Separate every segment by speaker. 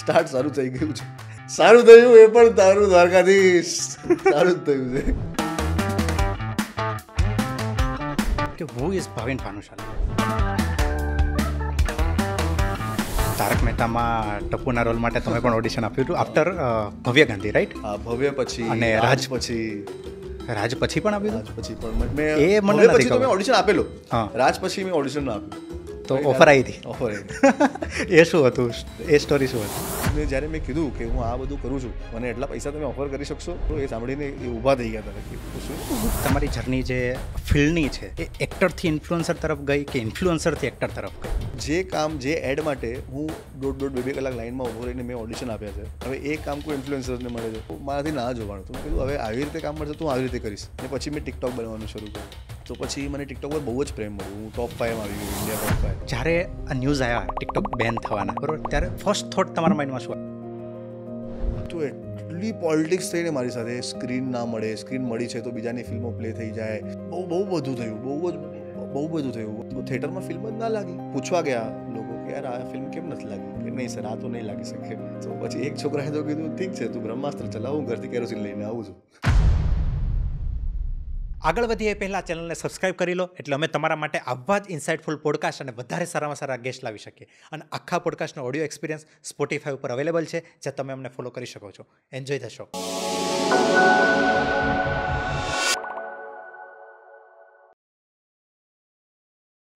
Speaker 1: Start સારું થઈ ગયું છે. સારું થયું એ પણ તારું દ્વારકાધીશ. સારું જ થયું છે.
Speaker 2: કે હુ ઇઝ ભાવિન ભાનુશાલી? તારક મહેતામાં ટપ્પુના રોલ માટે તમે પણ ઓડિશન આપ્યું હતું આફ્ટર ભવ્ય ગાંધી, રાઈટ?
Speaker 1: હા, ભવ્ય પછી
Speaker 2: અને
Speaker 1: રાજ પછી
Speaker 2: પણ આપ્યું
Speaker 1: રાજ
Speaker 2: હતું.
Speaker 1: પછી પણ મેં
Speaker 2: એ મને
Speaker 1: ભવ્ય
Speaker 2: નથી
Speaker 1: પછી તો મેં
Speaker 2: ખબર.
Speaker 1: ઓડિશન આપેલું.
Speaker 2: હા.
Speaker 1: રાજ પછી મેં ઓડિશન ના આપ્યું.
Speaker 2: તો ઓફર આવી હતી.
Speaker 1: ઓફર
Speaker 2: એ શું હતું? એ સ્ટોરી શું હતી?
Speaker 1: મેં જ્યારે મેં કીધું કે હું આ બધું કરું છું, મને એટલા પૈસા તમે ઓફર કરી શકશો, તો એ સાંભળીને એ ઊભા થઈ ગયા હતા કે શું.
Speaker 2: તમારી જર્ની જે ફિલ્ડની છે એ એક્ટરથી ઇન્ફ્લુઅન્સર તરફ ગઈ કે ઇન્ફ્લુઅન્સરથી એક્ટર તરફ ગઈ?
Speaker 1: જે કામ જે એડ માટે હું દોઢ બે કલાક લાઈનમાં ઊભો રહીને મેં ઓડિશન આપ્યા છે, હવે એ કામ કોઈ ઇન્ફ્લુઅન્સરને મળે છે, મારાથી ના જોવાનું. તો મેં કીધું હવે આવી રીતે કામ મળશે તો હું આવી રીતે કરીશ. અને પછી મેં ટિકટોક બનાવવાનું શરૂ કર્યું. તો પછી મને ટિકટોક પર બહુ જ પ્રેમ મળ્યો. હું ટોપ 5 આવી ગયો, ઇન્ડિયા ટોપ 5.
Speaker 2: જ્યારે આ ન્યૂઝ આવ્યા ટિકટોક બેન થવાના, બરોબર, ત્યારે ફર્સ્ટ થોટ તમારા માઇન્ડમાં શું?
Speaker 1: તો એટલી પોલિટિક્સ થઈને મારી સાથે, સ્ક્રીન ના મળે, સ્ક્રીન મળી છે તો બીજાની ફિલ્મો પ્લે થઈ જાય, બહુ બધું થયું, બહુ બધું થયું. તો થિયેટરમાં ફિલ્મ જ ના લાગી. પૂછવા ગયા લોકો કે યાર આ ફિલ્મ કેમ નથી લાગી? કે નહીં સર, આ તો નહીં લાગી શકે. તો પછી એક છોકરાએ તો કીધું ઠીક છે, તું બ્રહ્માસ્ત્ર ચલાવ, હું ઘરથી કેરોસીન લઈને આવું છું.
Speaker 2: આગળ વધીએ એ પહેલાં ચેનલને સબસ્ક્રાઇબ કરી લો, એટલે અમે તમારા માટે આવા જ ઇન્સાઇટફુલ પોડકાસ્ટ અને વધારે સારામાં સારા ગેસ્ટ લાવી શકીએ. અને આખા પોડકાસ્ટનો ઓડિયો એક્સપિરિયન્સ સ્પોટીફાઈ ઉપર અવેલેબલ છે, જ્યાં તમે અમને ફોલો કરી શકો છો. Enjoy the show.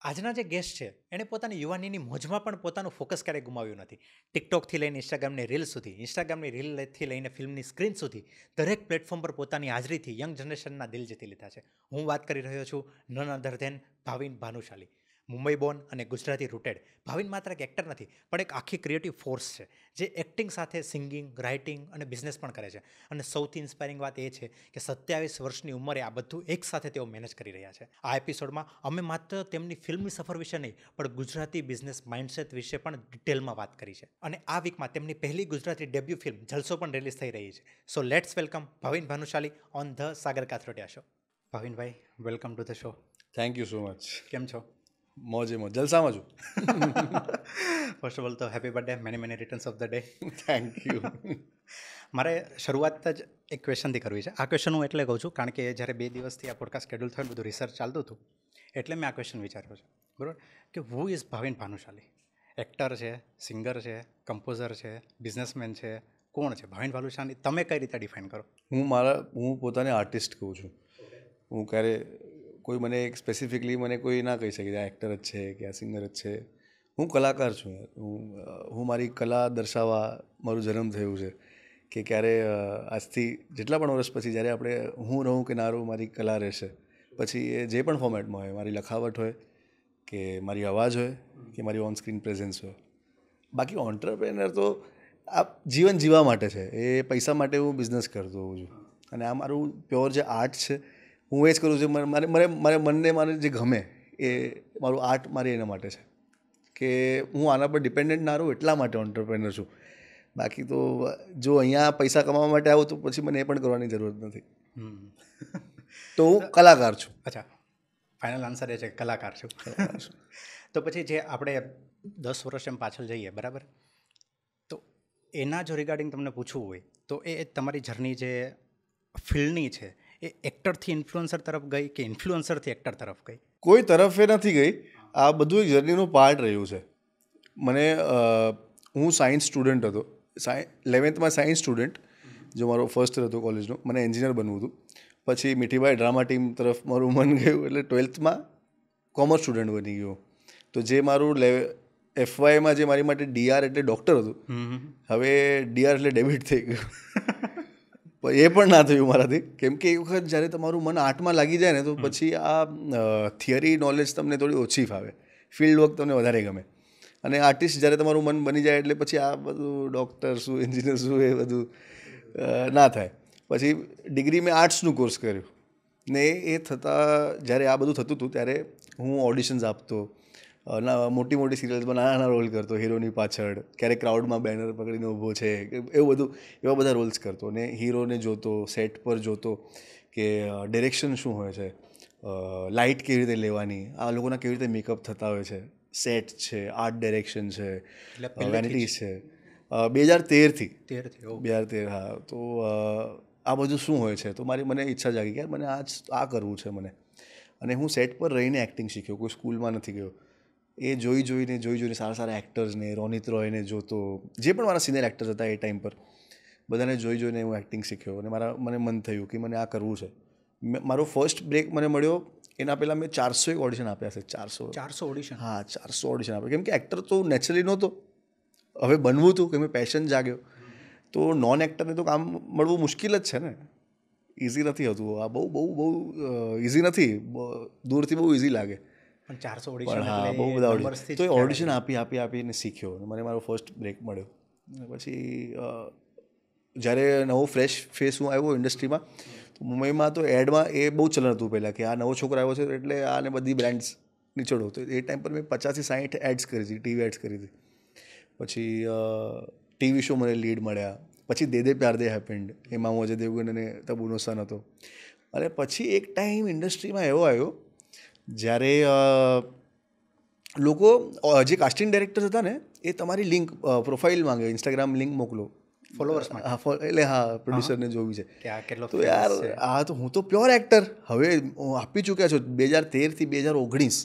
Speaker 2: આજના જે ગેસ્ટ છે એણે પોતાની યુવાનીની મોજમાં પણ પોતાનું ફોકસ ક્યારેય ગુમાવ્યું નથી. ટિકટોકથી લઈને ઇન્સ્ટાગ્રામની રીલ સુધી, ઇન્સ્ટાગ્રામની રીલથી લઈને ફિલ્મની સ્ક્રીન સુધી દરેક પ્લેટફોર્મ પર પોતાની હાજરીથી યંગ જનરેશનના દિલ જીતી લીધા છે. હું વાત કરી રહ્યો છું none other than Bhavin Bhanushali. Mumbai born અને ગુજરાતી રૂટેડ ભાવિન માત્ર એક એક્ટર નથી, પણ એક આખી ક્રિએટિવ ફોર્સ છે, જે એક્ટિંગ સાથે સિંગિંગ, રાઇટિંગ અને બિઝનેસ પણ કરે છે. અને સૌથી ઇન્સ્પાયરિંગ વાત એ છે કે 27 વર્ષની ઉંમરે આ બધું એક સાથે તેઓ મેનેજ કરી રહ્યા છે. આ એપિસોડમાં અમે માત્ર તેમની ફિલ્મની સફર વિશે નહીં, પણ ગુજરાતી બિઝનેસ માઇન્ડસેટ વિશે પણ ડિટેલમાં વાત કરી છે. અને આ વીકમાં તેમની પહેલી ગુજરાતી ડેબ્યુ ફિલ્મ જલસો પણ રિલીઝ થઈ રહી છે. So let's welcome Bhavin Bhanushali on the Sagar Kathrodiya show. ભાવિનભાઈ, welcome to the show.
Speaker 1: Thank you so much.
Speaker 2: કેમ છો?
Speaker 1: મોજે જલસામાં છું.
Speaker 2: ફર્સ્ટ ઓફ ઓલ તો happy birthday, many returns of the day.
Speaker 1: Thank you.
Speaker 2: મારે શરૂઆત જ એક ક્વેશ્ચનથી કરવી છે. આ ક્વેશ્ચન હું એટલે કહું છું કારણ કે જ્યારે 2 દિવસથી આ પોડકાસ્ટ શેડ્યુલ થયું, બધું રિસર્ચ ચાલતું હતું, એટલે મેં આ ક્વેશ્ચન વિચાર્યો છે, બરાબર, કે who is Bhavin Bhanushali? Actor છે, સિંગર છે, કમ્પોઝર છે, બિઝનેસમેન છે, કોણ છે ભાવિન ભાનુશાલી? તમે કઈ રીતે ડિફાઇન કરો?
Speaker 1: હું પોતાને આર્ટિસ્ટ કહું છું. હું ક્યારે કોઈ મને એક સ્પેસિફિકલી મને કોઈ ના કહી શકે કે આ એક્ટર જ છે કે આ સિંગર જ છે. હું કલાકાર છું. હું મારી કલા દર્શાવવા મારું જન્મ થયું છે. કે ક્યારે આજથી જેટલા પણ વર્ષ પછી જ્યારે આપણે હું રહું કે ના રહું, મારી કલા રહેશે. પછી એ જે પણ ફોર્મેટમાં હોય, મારી લખાવટ હોય કે મારી અવાજ હોય કે મારી ઓન સ્ક્રીન પ્રેઝન્સ હોય. બાકી ઓન્ટરપ્રેનર તો આ જીવન જીવવા માટે છે. એ પૈસા માટે હું બિઝનેસ કરતો હોઉં છું. અને આ મારું પ્યોર જે આર્ટ છે, હું એ જ કરું છું. મારે મનને મને જે ગમે એ મારું આર્ટ મારી એના માટે છે. કે હું આના પર ડિપેન્ડન્ટ ના રહું, એટલા માટે ઓન્ટરપ્રેનર છું. બાકી તો જો અહીંયા પૈસા કમાવા માટે આવું તો પછી મને એ પણ કરવાની જરૂરત નથી. તો હું કલાકાર છું.
Speaker 2: અચ્છા, ફાઇનલ આન્સર એ છે કલાકાર છું. તો પછી જે આપણે 10 વર્ષ એમ પાછળ જઈએ, બરાબર, તો એના જો રિગાર્ડિંગ તમને પૂછવું હોય તો એ તમારી જર્ની જે ફિલ્ડની છે એ એક્ટરથી ઇન્ફ્લુઅન્સર તરફ ગઈ કે ઇન્ફ્લુઅન્સરથી એક્ટર તરફ ગઈ?
Speaker 1: કોઈ તરફે નથી ગઈ. આ બધું એક જર્નીનું પાર્ટ રહ્યું છે. હું સાયન્સ સ્ટુડન્ટ હતો. 11th સાયન્સ સ્ટુડન્ટ જો મારો ફર્સ્ટ હતો કોલેજનો. મને એન્જિનિયર બનવું હતું. પછી મીઠીબાઈ ડ્રામા ટીમ તરફ મારું મન ગયું, એટલે 12th કોમર્સ સ્ટુડન્ટ બની ગયો. તો જે મારું FYમાં જે મારી માટે DR એટલે ડૉક્ટર હતું, હવે DR એટલે ડેબિટ થઈ ગયું. એ પણ ના થયું મારાથી. કેમ કે એ વખત જ્યારે તમારું મન આર્ટમાં લાગી જાય ને, તો પછી આ થિયરી નોલેજ તમને થોડી ઓછી ફાવે, ફિલ્ડ વર્ક તમને વધારે ગમે. અને આર્ટિસ્ટ જ્યારે તમારું મન બની જાય એટલે પછી આ બધું ડૉક્ટર શું, એન્જિનિયર શું, એ બધું ના થાય. પછી ડિગ્રી મેં આર્ટ્સનું કોર્સ કર્યું ને એ થતાં જ્યારે આ બધું થતું હતું ત્યારે હું ઓડિશન્સ આપતો, મોટી મોટી સિરિયલ્સમાં નાના નાના રોલ કરતો, હીરોની પાછળ, ક્યારેક ક્રાઉડમાં બેનર પકડીને ઊભો છે, એવા બધા રોલ્સ કરતો. ને હીરોને જોતો, સેટ પર જોતો કે ડિરેક્શન શું હોય છે, લાઇટ કેવી રીતે લેવાની, આ લોકોના કેવી રીતે મેકઅપ થતા હોય છે, સેટ છે, આર્ટ ડાયરેક્શન છે, વેનિટીઝ છે. 2013થી.
Speaker 2: 13 થી
Speaker 1: 2013, હા. તો આ બધું શું હોય છે, તો મને ઈચ્છા જાગી કે યાર મને આ કરવું છે મને. અને હું સેટ પર રહીને એક્ટિંગ શીખ્યો, કોઈ સ્કૂલમાં નથી ગયો. એ જોઈને સારા સારા એક્ટર્સને, રોનિત રોયને જોતો, જે પણ મારા સિનિયર એક્ટર્સ હતા એ ટાઈમ પર, બધાને જોઈને હું એક્ટિંગ શીખ્યો. અને મને મન થયું કે મને આ કરવું છે. મારો ફર્સ્ટ બ્રેક મને મળ્યો એના પહેલાં મેં 400 ઓડિશન આપ્યા છે. 400
Speaker 2: ઓડિશન.
Speaker 1: હા, 400 ઓડિશન આપ્યા. કેમ કે એક્ટર તો નેચરલી નહોતો, હવે બનવું હતું, કે મેં પેશન જાગ્યો. તો નોન એક્ટરને તો કામ મળવું મુશ્કેલ જ છે ને, ઇઝી નથી હોતું. આ બહુ બહુ બહુ ઇઝી નથી, દૂરથી બહુ ઇઝી લાગે.
Speaker 2: પણ 400
Speaker 1: પણ
Speaker 2: ઓડિશન
Speaker 1: હા, બહુ બધા ઓડિશન. તો એ ઓડિશન આપીને શીખ્યો. મને મારો ફર્સ્ટ બ્રેક મળ્યો. પછી જ્યારે નવો ફ્રેશ ફેસ હું આવ્યો ઇન્ડસ્ટ્રીમાં, તો મુંબઈમાં તો એડમાં એ બહુ ચલણ હતું પહેલાં, કે આ નવો છોકરો આવ્યો છે એટલે આને બધી બ્રાન્ડ્સ નીચોડો. તો એ ટાઈમ પર મેં 50 થી 60 એડ્સ કરી હતી, ટીવી એડ્સ કરી હતી. પછી ટીવી શો મને લીડ મળ્યા. પછી દે દે પ્યાર દે હેપન્ડ, એમાં હું અજય દેવગન અને તબુનો સન હતો. અને પછી એક ટાઈમ ઇન્ડસ્ટ્રીમાં એવો આવ્યો જ્યારે લોકો, જે કાસ્ટિંગ ડાયરેક્ટર્સ હતા ને, એ તમારી લિંક, પ્રોફાઇલ માંગે, ઇન્સ્ટાગ્રામ લિંક મોકલો
Speaker 2: ફોલોઅર્સ માટે.
Speaker 1: હા, એટલે હા, પ્રોડ્યુસરને જોવી છે.
Speaker 2: કે આ કેટલો
Speaker 1: તો યાર આ તો હું તો પ્યોર એક્ટર, હવે હું આપી ચૂક્યા છું 2013 થી 2019,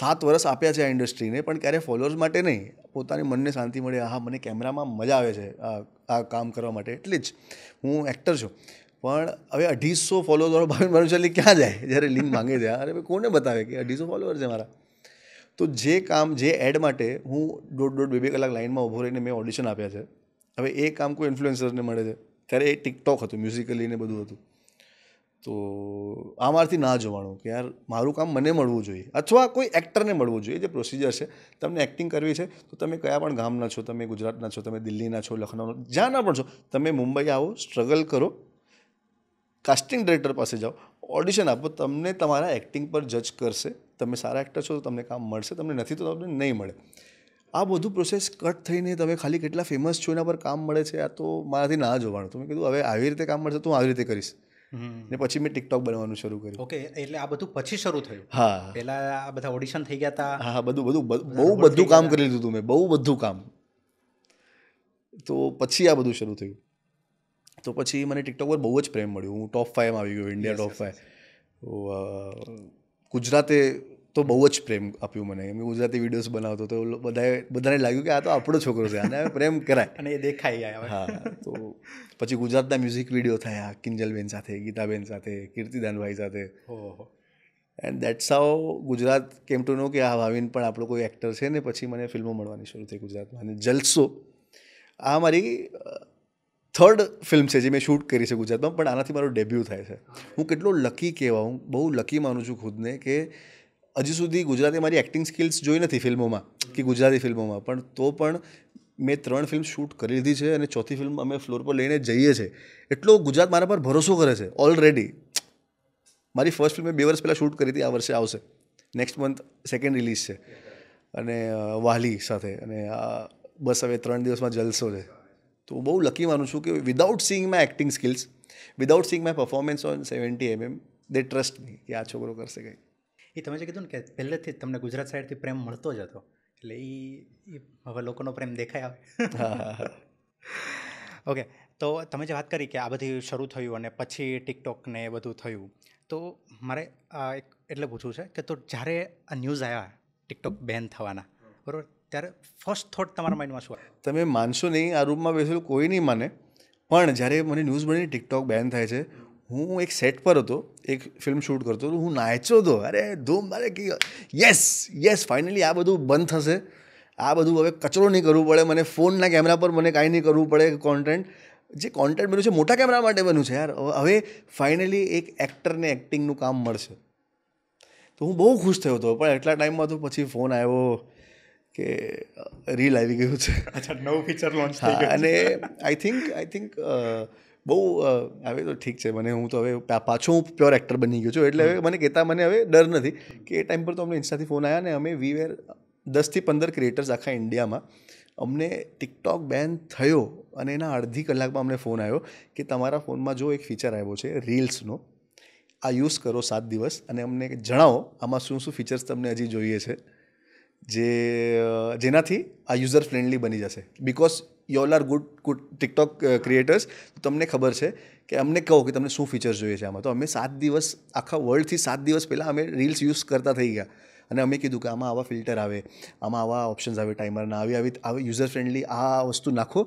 Speaker 1: 7 વર્ષ આપ્યા છે આ ઇન્ડસ્ટ્રીને, પણ ક્યારે ફોલોઅર્સ માટે નહીં, પોતાની મનને શાંતિ મળે. હા, મને કેમેરામાં મજા આવે છે આ કામ કરવા માટે, એટલે જ હું એક્ટર છું. પણ હવે 250 ફોલોઅર્સ મારું ચાલી ક્યાં જાય જ્યારે લિંક માંગે છે? અરે કોને બતાવે કે 250 ફોલોઅર્સ છે મારા? તો જે એડ માટે હું 1.5-2 કલાક લાઇનમાં ઊભો રહીને મેં ઓડિશન આપ્યા છે, હવે એ કામ કોઈ ઇન્ફ્લુએન્સરને મળે છે. ત્યારે એ ટિકટોક હતું, મ્યુઝિકલી ને બધું હતું. તો આમાંથી ના જોવાનું કે યાર મારું કામ મને મળવું જોઈએ, અથવા કોઈ એક્ટરને મળવું જોઈએ. જે પ્રોસિજર છે, તમને એક્ટિંગ કરવી છે તો તમે કયા પણ ગામના છો, તમે ગુજરાતના છો, તમે દિલ્હીના છો, લખનૌના, જ્યાં ના પણ છો, તમે મુંબઈ આવો, સ્ટ્રગલ કરો, કાસ્ટિંગ ડાયરેક્ટર પાસે જાઓ, ઓડિશન આપો, તમને તમારા એક્ટિંગ પર જજ કરશે. તમે સારા એક્ટર છો તો તમને કામ મળશે, તમને નથી તો તમને નહીં મળે. આ બધું પ્રોસેસ કટ થઈને તમે ખાલી કેટલા ફેમસ છો એના પર કામ મળે છે, આ તો મારાથી ના જોવાનું. તો મેં કીધું હવે આવી રીતે કામ મળશે તો હું આવી રીતે કરીશ. ને પછી મેં ટિકટોક બનાવવાનું શરૂ કર્યું.
Speaker 2: ઓકે, એટલે આ બધું પછી શરૂ થયું.
Speaker 1: હા,
Speaker 2: પહેલા આ બધા ઓડિશન થઈ ગયા હતા.
Speaker 1: હા, બહુ બધું કામ કરી લીધું હતું મેં, બહુ બધું કામ. તો પછી આ બધું શરૂ થયું. તો પછી મને ટિકટોક પર બહુ જ પ્રેમ મળ્યો. હું ટોપ 5 આવી ગયો, ઇન્ડિયા ટોપ 5. તો ગુજરાતે તો બહુ જ પ્રેમ આપ્યું મને. એમ ગુજરાતી વિડીયોઝ બનાવતો તો બધાને લાગ્યું કે આ તો આપણો છોકરો છે, આને પ્રેમ કરાય.
Speaker 2: અને એ દેખાય આવે.
Speaker 1: હા, તો પછી ગુજરાતના મ્યુઝિક વિડીયો થયા, કિંજલબેન સાથે, ગીતાબેન સાથે, કીર્તિદાનભાઈ સાથે. And that's how Gujarat came to નો કે આ ભાવિન પણ આપણો કોઈ એક્ટર છે. ને પછી મને ફિલ્મો મળવાની શરૂ થઈ ગુજરાતમાં. અને જલસો, આ મારી 3rd ફિલ્મ છે જે મેં શૂટ કરી છે ગુજરાતમાં, પણ આનાથી મારો ડેબ્યુ થાય છે. હું કેટલો લકી કહેવાય, હું બહુ લકી માનું છું ખુદને, કે હજી સુધી ગુજરાતે મારી એક્ટિંગ સ્કિલ્સ જોઈ નથી ફિલ્મોમાં, કે ગુજરાતી ફિલ્મોમાં, પણ તો પણ મેં 3 ફિલ્મ શૂટ કરી લીધી છે. અને 4થી ફિલ્મ અમે ફ્લોર પર લઈને જઈએ છીએ. એટલો ગુજરાત મારા પર ભરોસો કરે છે ઓલરેડી. મારી ફર્સ્ટ ફિલ્મ મેં 2 વર્ષ પહેલાં શૂટ કરી હતી, આ વર્ષે આવશે, નેક્સ્ટ મંથ 2nd રિલીઝ છે. અને વાલી સાથે, અને બસ હવે 3 દિવસમાં જલસો છે. તો બહુ લકી માનું છું કે without seeing my acting skills, without seeing my performance on 70mm, they trust me કે આ છોકરો કરશે કંઈ.
Speaker 2: એ તમે જે કીધું ને કે પહેલેથી જ તમને ગુજરાત સાઈડથી પ્રેમ મળતો જ હતો, એટલે એ હવે લોકોનો પ્રેમ દેખાય આવે.
Speaker 1: હા.
Speaker 2: ઓકે, તો તમે જે વાત કરી કે આ બધી શરૂ થયું અને પછી ટિકટોક ને એ બધું થયું, તો મારે એટલે પૂછવું છે કે તો જ્યારે આ ન્યૂઝ આવ્યા ટિકટોક બેન થવાના, બરાબર, ત્યારે ફર્સ્ટ થોટ તમારા માઇન્ડમાં શું આવ્યું?
Speaker 1: તમે માનશો નહીં, આ રૂમમાં બેસેલું કોઈ નહીં માને, પણ જ્યારે મને ન્યૂઝ મળીને ટિકટોક બેન થાય છે, હું એક સેટ પર હતો, એક ફિલ્મ શૂટ કરતો હતો, હું નાચ્યો હતો, અરે ધૂમ, અરે કે યસ ફાઇનલી આ બધું બંધ થશે, આ બધું હવે કચરો નહીં કરવું પડે, મને ફોનના કેમેરા પર મને કાંઈ નહીં કરવું પડે. જે કોન્ટેન્ટ બન્યું છે મોટા કેમેરા માટે બન્યું છે યાર, હવે ફાઇનલી એક એક્ટરને એક્ટિંગનું કામ મળશે. તો હું બહુ ખુશ થયો હતો. પણ એટલા ટાઈમમાં તો પછી ફોન આવ્યો કે રીલ આવી ગયું છે.
Speaker 2: અચ્છા, નવું ફીચર લોન્ચ થઈ
Speaker 1: હા,
Speaker 2: ગયું.
Speaker 1: અને આઈ થિંક બહુ હવે તો ઠીક છે, મને હું તો હવે પાછો હું પ્યોર એક્ટર બની ગયો છું, એટલે હવે મને કહેતા મને હવે ડર નથી. કે એ ટાઈમ પર તો અમને ઇન્સ્ટાથી ફોન આવ્યા, ને અમે વી વેર 10 થી 15 ક્રિએટર્સ આખા ઇન્ડિયામાં. અમને ટિકટોક બેન થયો અને એના અડધી કલાકમાં અમને ફોન આવ્યો કે તમારા ફોનમાં જો એક ફીચર આવ્યો છે રીલ્સનો, આ યુઝ કરો 7 દિવસ, અને અમને જણાવો આમાં શું શું ફીચર્સ તમને હજી જોઈએ છે, જેનાથી આ યુઝર ફ્રેન્ડલી બની જશે. Because y'all are good TikTok creators, તમને ખબર છે કે અમને કહો કે તમને શું ફીચર્સ જોઈએ છે આમાં. તો અમે 7 દિવસ આખા વર્લ્ડથી 7 દિવસ પહેલાં અમે રીલ્સ યુઝ કરતા થઈ ગયા અને અમે કીધું કે આમાં આવા ફિલ્ટર આવે, આમાં આવા ઓપ્શન્સ આવે, ટાઈમરના આવી યુઝર ફ્રેન્ડલી આ વસ્તુ નાખો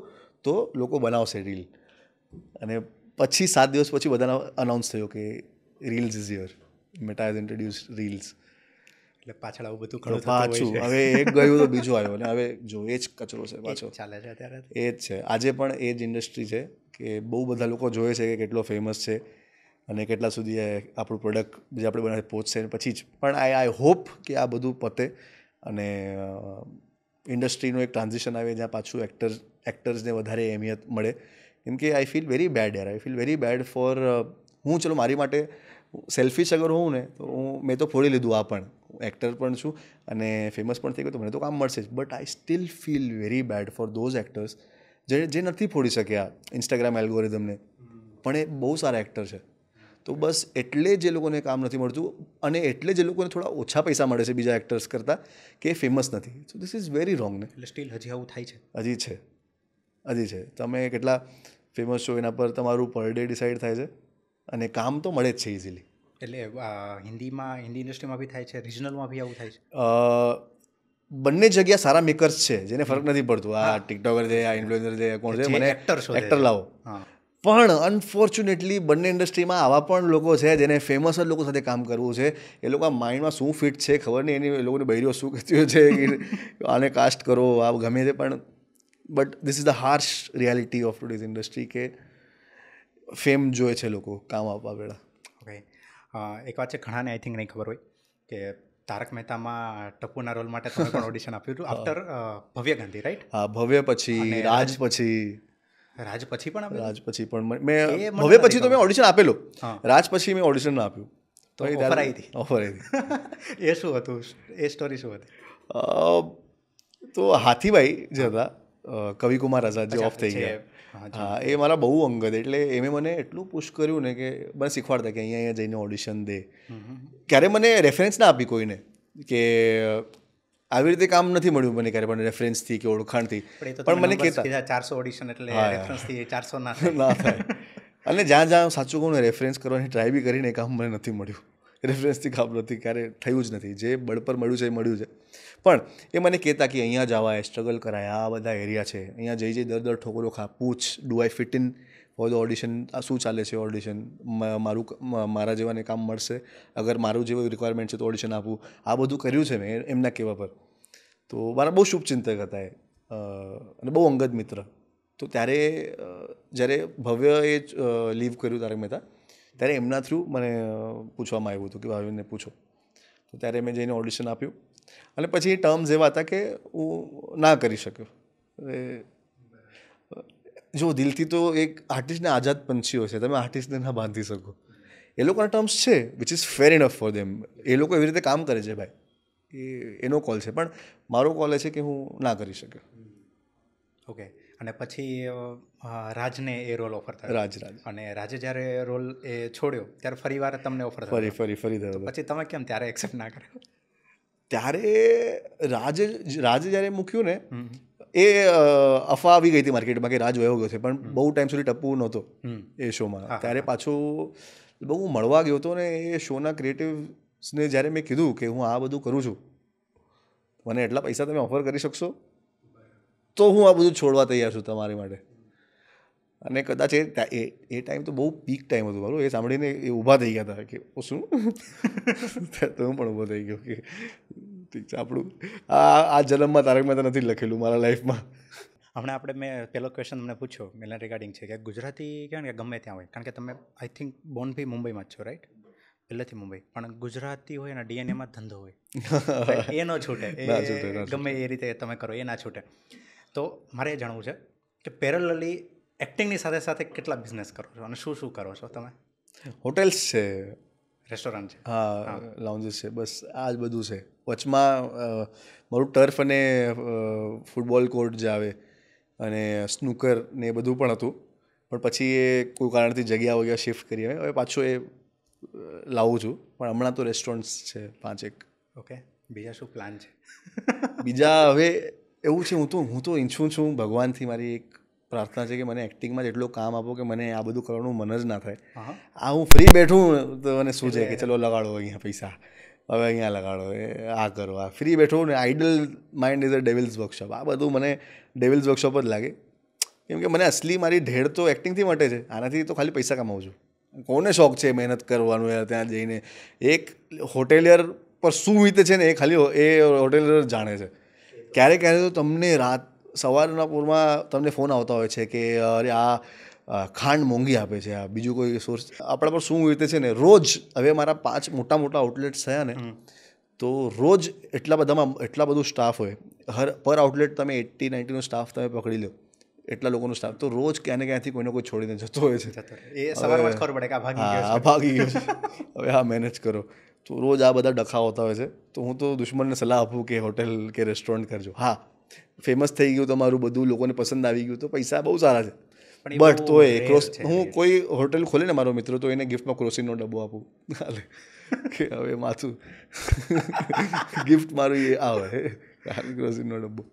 Speaker 1: તો લોકો બનાવશે રીલ. અને પછી 7 દિવસ પછી બધાને અનાઉન્સ થયો કે reels is here, meta has introduce reels.
Speaker 2: એટલે પાછળ આવું બધું
Speaker 1: તો પાછું હવે એક ગયું તો બીજું આવ્યું અને હવે જો એ જ કચરો છે પાછો,
Speaker 2: ચાલે છે અત્યારે.
Speaker 1: એ જ છે આજે પણ એ જ ઇન્ડસ્ટ્રી છે કે બહુ બધા લોકો જોવે છે કે કેટલો ફેમસ છે અને કેટલા સુધી આપણું પ્રોડક્ટ જે આપણે બનાવે પહોંચશે પછી જ. પણ આઈ હોપ કે આ બધું પતે અને ઇન્ડસ્ટ્રીનું એક ટ્રાન્ઝિશન આવે જ્યાં પાછું એક્ટર્સને વધારે અહેમિયત મળે. કેમ કે આઈ ફીલ વેરી બેડ યાર, I feel very bad for હું ચલો મારી માટે સેલ્ફિશ અગર હોઉં ને તો મેં તો ફોડી લીધું આ પણ, એક્ટર પણ છું અને ફેમસ પણ થઈ ગયો તો મને તો કામ મળશે જ. But I still feel very bad four those actors જે નથી ફોડી શક્યા ઇન્સ્ટાગ્રામ એલ્ગોરિધમને, પણ એ બહુ સારા એક્ટર છે. તો બસ એટલે જ એ લોકોને કામ નથી મળતું અને એટલે જ એ લોકોને થોડા ઓછા પૈસા મળે છે બીજા એક્ટર્સ કરતાં કે ફેમસ નથી. So this is very wrong ને.
Speaker 2: એટલે સ્ટીલ હજી આવું થાય છે.
Speaker 1: હજી છે. તમે કેટલા ફેમસ છો એના પર તમારું પર ડે ડિસાઇડ થાય છે અને કામ તો મળે જ છે ઇઝીલી.
Speaker 2: એટલે હિન્દી ઇન્ડસ્ટ્રીમાં બી થાય છે, રિજનલમાં બી આવું થાય છે.
Speaker 1: બંને જગ્યા સારા મેકર્સ છે જેને ફરક નથી પડતું આ ટિકટોકર છે, આ ઇન્ફ્લુએન્સર છે, કોણ છે, મને એક્ટર લાવો. પણ અનફોર્ચ્યુનેટલી બંને ઇન્ડસ્ટ્રીમાં આવા પણ લોકો છે જેને ફેમસ જ લોકો સાથે કામ કરવું છે. એ લોકો માઇન્ડમાં શું ફિટ છે ખબર નહીં, એ લોકોની બૈરીઓ શું કહેતી હોય છે કે આને કાસ્ટ કરો, આ ગમે તે. પણ but this is the harsh reality of today's industry કે ફેમ જોઈએ છે લોકો કામ આપવા પહેલાં.
Speaker 2: ઓકે, એક વાત છે ઘણાને આઈ થિંક નહીં ખબર હોય કે તારક મહેતામાં ટપ્પુના રોલ માટે તમે પણ ઓડિશન આપ્યું હતું આફ્ટર ભવ્ય ગાંધી, રાઈટ?
Speaker 1: હા, ભવ્ય પછી રાજ પછી
Speaker 2: પણ
Speaker 1: રાજ પછી પણ મેં ભવ્ય પછી તો મેં ઓડિશન આપેલું, રાજ પછી મેં ઓડિશન ના આપ્યું.
Speaker 2: તો ઓફર આવી હતી. એ શું હતું, એ સ્ટોરી શું હતી?
Speaker 1: તો હાથીભાઈ જે હતા કવિકુમાર આઝાદ જે ઓફ થઈ ગયા, હા, એ મારા બહુ અંગત, એટલે એમે મને એટલું પુશ કર્યું ને કે મને શીખવાડતા કે અહીંયા જઈને ઓડિશન દે. ક્યારે મને રેફરન્સ ના આપી કોઈને કે આવી રીતે કામ નથી મળ્યું મને ક્યારે પણ રેફરન્સથી કે ઓળખાણથી, પણ મને કહેતા
Speaker 2: 400 ઓડિશન એટલે રેફરન્સથી 400 ના
Speaker 1: થાય. અને જ્યાં સાચું કહું ને રેફરન્સ કરવાની ટ્રાય બી કરીને કામ મને નથી મળ્યું, રેફરન્સથી કામ નથી ક્યારે થયું જ નથી. જે બળ પર મળ્યું છે એ મળ્યું છે. પણ એ મને કહેતા કે અહીંયા જવાય, સ્ટ્રગલ કરાય, આ બધા એરિયા છે, અહીંયા જઈ દર ઠોકરો ખા, પૂછ, do I fit in for the audition, આ શું ચાલે છે ઓડિશન, મારા જેવાને કામ મળશે, અગર મારું જેવું રિક્વાયરમેન્ટ છે તો ઓડિશન આપું. આ બધું કર્યું છે મેં એમના કહેવા પર. તો મારા બહુ શુભચિંતક હતા એ અને બહુ અંગત મિત્ર. તો ત્યારે જ્યારે ભવ્યએ લીવ કર્યું તારક મહેતા, ત્યારે એમના થ્રુ મને પૂછવામાં આવ્યું હતું કે ભાવિનને પૂછો. તો ત્યારે મેં જઈને ઓડિશન આપ્યું અને પછી ટર્મ્સ એવા હતા કે હું ના કરી શક્યો. જો દિલથી તો એક આર્ટિસ્ટને આઝાદ પંછીઓ છે, તમે આર્ટિસ્ટને ના બાંધી શકો. એ લોકોના ટર્મ્સ છે which is fair enough for them. એ લોકો એવી રીતે કામ કરે છે ભાઈ, એનો કોલ છે. પણ મારો કોલ છે કે હું ના કરી શક્યો.
Speaker 2: ઓકે, અને પછી રાજને એ રોલ ઓફર થયો.
Speaker 1: રાજ
Speaker 2: અને રાજે જ્યારે રોલ એ છોડ્યો ત્યારે ફરી વાર તમને ઓફર થયો.
Speaker 1: ફરી થયો.
Speaker 2: પછી તમે કેમ ત્યારે એક્સેપ્ટ ના કર્યો?
Speaker 1: ત્યારે રાજે જ્યારે મૂક્યું ને એ અફવા આવી ગઈ હતી માર્કેટમાં કે રાજ વયો ગયો છે, પણ બહુ ટાઈમ સુધી ટપ્પુ નહોતો એ શોમાં. ત્યારે પાછું બહુ મળવા ગયો હતો ને એ શોના ક્રિએટિવ્સને જ્યારે મેં કીધું કે હું આ બધું કરું છું, મને એટલા પૈસા તમે ઓફર કરી શકશો તો હું આ બધું છોડવા તૈયાર છું તમારી માટે. અને કદાચ એ ટાઈમ તો બહુ પીક ટાઈમ હતું મારું. એ સાંભળીને એ ઊભા થઈ ગયા હતા કે શું તો હું પણ ઊભો થઈ ગયો કે ઠીક છે, આપણું આ જન્મમાં તારક મહેતા નથી લખેલું મારા લાઈફમાં.
Speaker 2: હમણાં મેં પહેલો ક્વેશ્ચન તમને પૂછ્યો મેલા રિગાર્ડિંગ છે કે ગુજરાતી કહેવાય ને કે ગમે ત્યાં હોય, કારણ કે તમે આઈ થિંક બોર્ન બી મુંબઈમાં જ છો, રાઈટ? પહેલેથી મુંબઈ, પણ ગુજરાતી હોય ને ડીએનએમાં ધંધો હોય, એ ન છૂટે, ગમે એ રીતે તમે કરો એ ના છૂટે. તો મારે એ જાણવું છે કે પેરેલલી એક્ટિંગની સાથે સાથે કેટલા બિઝનેસ કરો છો અને શું કરો છો તમે?
Speaker 1: હોટેલ્સ છે,
Speaker 2: રેસ્ટોરન્ટ છે,
Speaker 1: હા, લાઉન્જીસ છે, બસ આ જ બધું છે. વચમાં મારું ટર્ફ અને ફૂટબોલ કોર્ટ જે આવે અને સ્નૂકર ને એ બધું પણ હતું, પણ પછી એ કોઈ કારણથી જગ્યા વગેરે શિફ્ટ કરી હવે પાછું એ લાવું છું. પણ હમણાં તો રેસ્ટોરન્ટ્સ છે 5-1.
Speaker 2: ઓકે, બીજા શું પ્લાન છે?
Speaker 1: બીજા હવે એવું છે. હું તો ઈચ્છું છું, ભગવાનથી મારી એક પ્રાર્થના છે કે મને એક્ટિંગમાં જ એટલું કામ આપો કે મને આ બધું કરવાનું મન જ ના થાય. આ હું ફ્રી બેઠું તો મને શું છે કે ચલો લગાડો અહીંયા પૈસા, હવે અહીંયા લગાડો, આ કરો, આ ફ્રી બેઠો ને. Idle mind is a devil's workshop. આ બધું મને ડેવિલ્સ વર્કશોપ જ લાગે. કેમ કે મને અસલી મારી ઢેડ તો એક્ટિંગથી મટે છે. આનાથી તો ખાલી પૈસા કમાવું છું. કોને શોખ છે મહેનત કરવાનું યાર ત્યાં જઈને? એક હોટેલિયર પર શું વીતે છે ને એ ખાલી એ હોટેલિયર જાણે છે. ક્યારેક ક્યારેક તો તમને સવારના પૂરમાં તમને ફોન આવતા હોય છે કે અરે આ ખાંડ મોંઘી આપે છે, આ બીજું કોઈ સોર્સ આપણા પર શું વીતે છે ને. રોજ હવે મારા 5 મોટા આઉટલેટ્સ થયા ને, તો રોજ એટલા બધું સ્ટાફ હોય. પર આઉટલેટ તમે 80-90નો સ્ટાફ તમે પકડી લો, એટલા લોકોનો સ્ટાફ. તો રોજ ક્યાં ને ક્યાંથી કોઈને કોઈ છોડીને જતો હોય છે.
Speaker 2: એ સવારમાં જ ખબર પડે કે આ
Speaker 1: ભાગી ગયો છે. હવે હા મેનેજ કરો. તો રોજ આ બધા ડખા હોતા હોય છે. તો હું તો દુશ્મનને સલાહ આપું કે હોટેલ કે રેસ્ટોરન્ટ કરજો. હા, ફેમસ થઈ ગયું તમારું, બધું લોકોને પસંદ આવી ગયું તો પૈસા બહુ સારા છે. બટ તો હું કોઈ હોટેલ ખોલે ને મારો મિત્ર, તો એને ગિફ્ટમાં ક્રોસીનનો ડબ્બો આપું કે હવે માથું ગિફ્ટ મારું એ આવે ક્રોસીનનો ડબ્બો.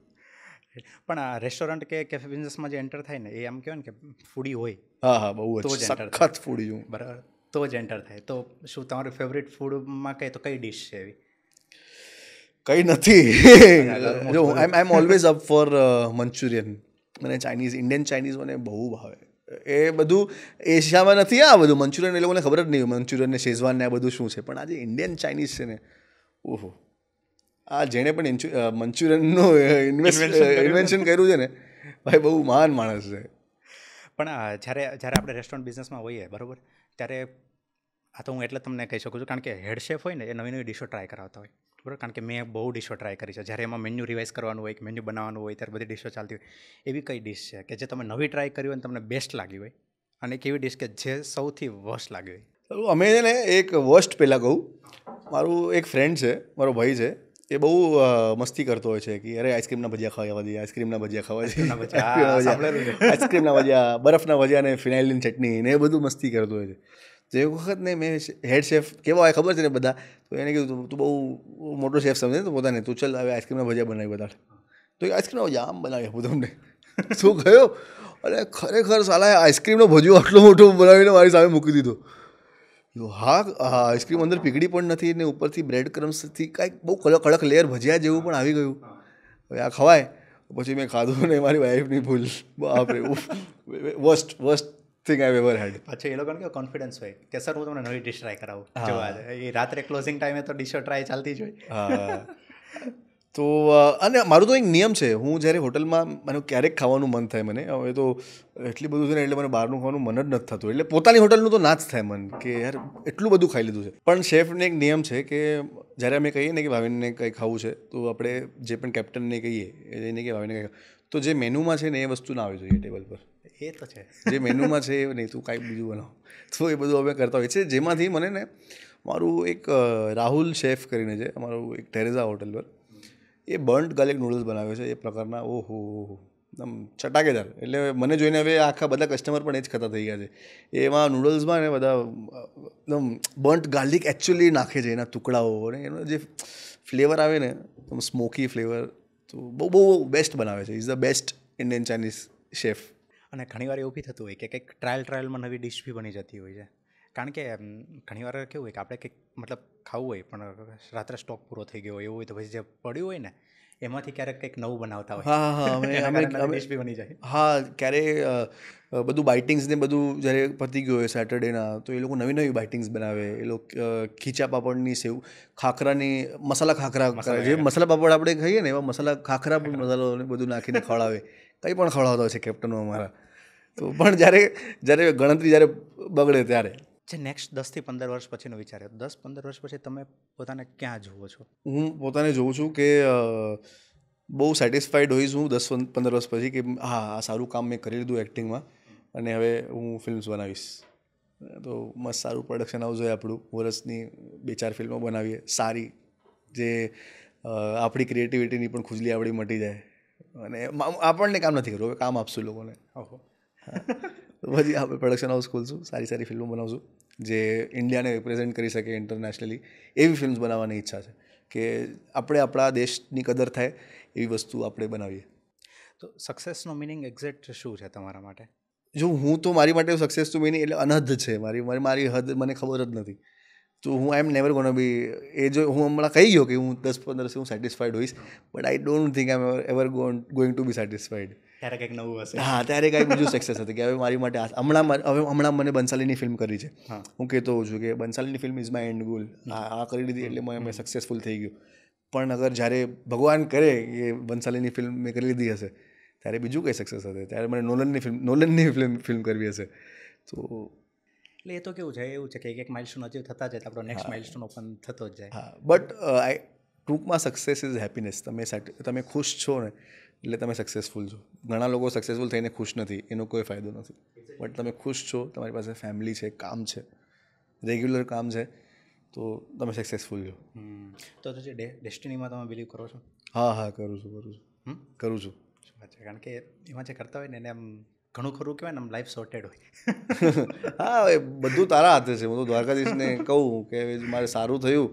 Speaker 2: પણ આ રેસ્ટોરન્ટ કે કેફે બિઝનેસમાં જે એન્ટર થાય ને, એ આમ કહેવાય ને કે ફૂડી હોય.
Speaker 1: હા બહુ જ સખત ફૂડી છું.
Speaker 2: બરાબર, તો જ એન્ટર થાય. તો શું તમારું ફેવરિટ ફૂડમાં કહે તો કઈ ડિશ છે એવી?
Speaker 1: કંઈ નથી. જો I am always up for Manchurian. મને ઇન્ડિયન ચાઇનીઝ મને બહુ ભાવે. એ બધું એશિયામાં નથી. આ બધું મંચુરિયન એ લોકોને ખબર જ નહીં હોય મંચુરિયન ને શેઝવાન ને આ બધું શું છે. પણ આજે ઇન્ડિયન ચાઇનીઝ છે ને, ઓહો, આ જેણે પણ મંચુરિયનનું ઇન્વેન્શન કર્યું છે ને, ભાઈ બહુ મહાન માણસ છે.
Speaker 2: પણ જ્યારે આપણે રેસ્ટોરન્ટ બિઝનેસમાં હોઈએ બરાબર, ત્યારે આ તો હું એટલે તમને કહી શકું છું કારણ કે હેડ શેફ હોય ને એ નવી ડિશો ટ્રાય કરાવતા હોય બરાબર. કારણ કે મેં બહુ ડિશો ટ્રાય કરી છે. જ્યારે એમાં મેન્યુ રિવાઇઝ કરવાનું હોય કે મેન્યુ બનાવવાનું હોય ત્યારે બધી ડિશો ચાલતી હોય. એવી કઈ ડિશ છે કે જે તમે નવી ટ્રાય કરી હોય અને તમને બેસ્ટ લાગી હોય, અને એક એવી ડિશ કે જે સૌથી વર્સ્ટ લાગી હોય?
Speaker 1: અમે છે ને એક વર્સ્ટ પહેલાં કહું. મારું એક ફ્રેન્ડ છે, મારો ભાઈ છે, એ બહુ મસ્તી કરતો હોય છે કે અરે આઈસ્ક્રીમના ભજીયા ખાવા જઈએ, આઈસ્ક્રીમના ભજીયા ખાવા જઈએ, આઈસ્ક્રીમના ભજીયા, બરફના ભજીયા ને ફિનાઇલની ચટણી ને એ બધું મસ્તી કરતો હોય છે. તો એક વખત ને મેં હેડ શેફ કેવો હોય ખબર છે ને બધા, તો એને કીધું તું બહુ મોટો શેફ સમજે તો પોતાને, તું ચાલ હવે આઈસ્ક્રીમના ભજીયા બનાવી બધા. તો આઈસ્ક્રીમના ભજીયા આમ બનાવી આપું તમને. શું કહ્યું? અને ખરેખર સાલા આઈસ્ક્રીમનો ભજીયો આટલો મોટો બનાવીને મારી સામે મૂકી દીધો. હા, આઈસ્ક્રીમ અંદર પીગળી પણ નથી ને ઉપરથી બ્રેડ ક્રમ્સથી કાંઈક બહુ કડક લેયર ભજીયા જેવું પણ આવી ગયું. હવે આ ખવાય? પછી મેં ખાધું ને મારી વાઈફની ભૂલ. બાપરે, વર્સ્ટ થિંગ આઈ એવર હેડ.
Speaker 2: પછી એ લોકોને કેવો કોન્ફિડન્સ હોય કે સર હું તમને નવી ડિશ ટ્રાય કરાવું. એ રાત્રે ક્લોઝિંગ ટાઈમે તો ડિશો ટ્રાય ચાલતી જ હોય.
Speaker 1: હા, તો અને મારું તો એક નિયમ છે, હું જ્યારે હોટલમાં મને ક્યારેક ખાવાનું મન થાય, મને હવે તો એટલી બધું છે ને એટલે મને બહારનું ખાવાનું મન જ નથી થતું. એટલે પોતાની હોટલનું તો ના જ થાય મન કે યાર એટલું બધું ખાઈ લીધું છે. પણ શેફને એક નિયમ છે કે જ્યારે અમે કહીએ ને કે ભાવિનને કંઈ ખાવું છે, તો આપણે જે પણ કેપ્ટનને કહીએ એને કે ભાવિને કંઈ, તો જે મેનુમાં છે ને એ વસ્તુ ના આવી જોઈએ ટેબલ પર.
Speaker 2: એ તો છે,
Speaker 1: જે મેનુમાં છે એ નહીં, તું કાંઈક બીજું બનાવ. તો એ બધું અમે કરતા હોઈએ છીએ. જેમાંથી મને ને મારું એક રાહુલ શેફ કરીને છે, અમારું એક ટેરેઝા હોટલ પર, એ બર્ન્ટ ગાર્લિક નૂડલ્સ બનાવે છે એ પ્રકારના. ઓહો, એકદમ ચટાકેદાર. એટલે મને જોઈને હવે આખા બધા કસ્ટમર પણ એ જ ખાતા થઈ ગયા છે. એમાં નૂડલ્સમાં ને બધા એકદમ બર્ન્ટ ગાર્લિક એકચ્યુઅલી નાખે છે, એના ટુકડાઓ, અને એનો જે ફ્લેવર આવે ને એકદમ સ્મોકી ફ્લેવર, તો બહુ બેસ્ટ બનાવે છે. Is the best Indian Chinese chef.
Speaker 2: અને ઘણીવાર એવું બી થતું હોય કે કંઈક ટ્રાયલમાં નવી ડિશ બી બની જતી હોય છે. કારણ કે ઘણીવાર કેવું હોય કે આપણે કંઈક મતલબ ખાવું હોય પણ રાત્રે સ્ટોક પૂરો થઈ ગયો હોય એવું હોય, તો પછી જે પડ્યું હોય ને એમાંથી ક્યારેક કંઈક નવું બનાવતા હોય.
Speaker 1: હા,
Speaker 2: ડિશ બી બની જાય.
Speaker 1: હા, ક્યારે બધું બાઇટિંગ્સ ને બધું જ્યારે પતી ગયું હોય સેટરડેના, તો એ લોકો નવી બાઇટિંગ્સ બનાવે. એ લોકો ખીચા પાપડની સેવ, ખાખરાની મસાલા ખાખરા, જે મસાલા પાપડ આપણે ખાઈએ ને એવા મસાલા ખાખરા પણ મસાલો બધું નાખીને ખવડાવે. કંઈ પણ ખવડાવતા હોય છે કેપ્ટનો અમારા. તો પણ જ્યારે ગણતરી જ્યારે બગડે ત્યારે.
Speaker 2: જે નેક્સ્ટ 10-15 વર્ષ પછીનો વિચાર, 10-15 વર્ષ પછી તમે પોતાને ક્યાં જુઓ છો?
Speaker 1: હું પોતાને જોઉં છું કે બહુ સેટિસ્ફાઈડ હોઈશ હું 10-15 વર્ષ પછી કે હા, આ સારું કામ મેં કરી લીધું એક્ટિંગમાં, અને હવે હું ફિલ્મ્સ બનાવીશ. તો મસ્ત સારું પ્રોડક્શન હાઉસ હોય આપણું, વર્ષની 2-4 ફિલ્મો બનાવીએ સારી, જે આપણી ક્રિએટિવિટીની પણ ખુજલી આપણી મટી જાય. અને આપણને કામ નથી કરવું, હવે કામ આપશું લોકોને. પછી આપણે પ્રોડક્શન હાઉસ ખોલશું, સારી ફિલ્મો બનાવશું જે ઇન્ડિયાને રિપ્રેઝેન્ટ કરી શકે ઇન્ટરનેશનલી. એવી ફિલ્મ્સ બનાવવાની ઈચ્છા છે. કે આપણે આપણા દેશની કદર થાય એવી વસ્તુ આપણે બનાવીએ.
Speaker 2: તો સક્સેસનો મિનિંગ એક્ઝેક્ટ શું છે તમારા માટે?
Speaker 1: જો હું તો મારી માટે સક્સેસ તો મિનિંગ એટલે અનહદ છે મારી હદ મને ખબર જ નથી. તો હું આઈ એમ નેવર ગોના બી એ જો હું હમણાં કહી ગયો કે હું 10-15 હું સેટિસ્ફાઈડ હોઈશ, but I don't think I am ever going to be satisfied.
Speaker 2: ત્યારે કંઈક નવું હશે.
Speaker 1: હા, ત્યારે કાંઈક બીજું સક્સેસ હતી કે હવે મારી માટે હમણાં મને બંસાલીની ફિલ્મ કરી છે. હું કહેતો હોઉં છું કે બંસાલીની film is my end goal. આ કરી દીધી એટલે મેં સક્સેસફુલ થઈ ગયો. પણ અગર જ્યારે ભગવાન કરે કે બંસાલીની ફિલ્મ મેં કરી લીધી હશે ત્યારે બીજું કંઈ સક્સેસ હશે, ત્યારે મને નોલનની ફિલ્મ કરવી હશે. તો
Speaker 2: એટલે એ તો કેવું છે, એવું છે કે એક માઇલસ્ટોન અચીવ થતા જાય તો આપણો નેક્સ્ટ માઇલસ્ટોન ઓપન થતો જ જાય.
Speaker 1: હા, બટ ટૂંકમાં સક્સેસ ઇઝ હેપીનેસ. તમે ખુશ છો ને એટલે તમે સક્સેસફુલ છો. ઘણા લોકો સક્સેસફુલ થઈને ખુશ નથી, એનો કોઈ ફાયદો નથી. બટ તમે ખુશ છો, તમારી પાસે ફેમિલી છે, કામ છે, રેગ્યુલર કામ છે, તો તમે સક્સેસફુલ છો.
Speaker 2: તો જે ડેસ્ટિનીમાં તમે બિલીવ કરો છો?
Speaker 1: હા, કરું છું.
Speaker 2: શું વાત છે, કારણ કે એમાં જે કરતા હોય ને એને આમ ઘણું ખરું કહેવાય ને, આમ લાઈફ સોર્ટેડ હોય.
Speaker 1: હા, એ બધું તારા હાથે છે. હું તો દ્વારકાધીશને કહું કે મારે સારું થયું,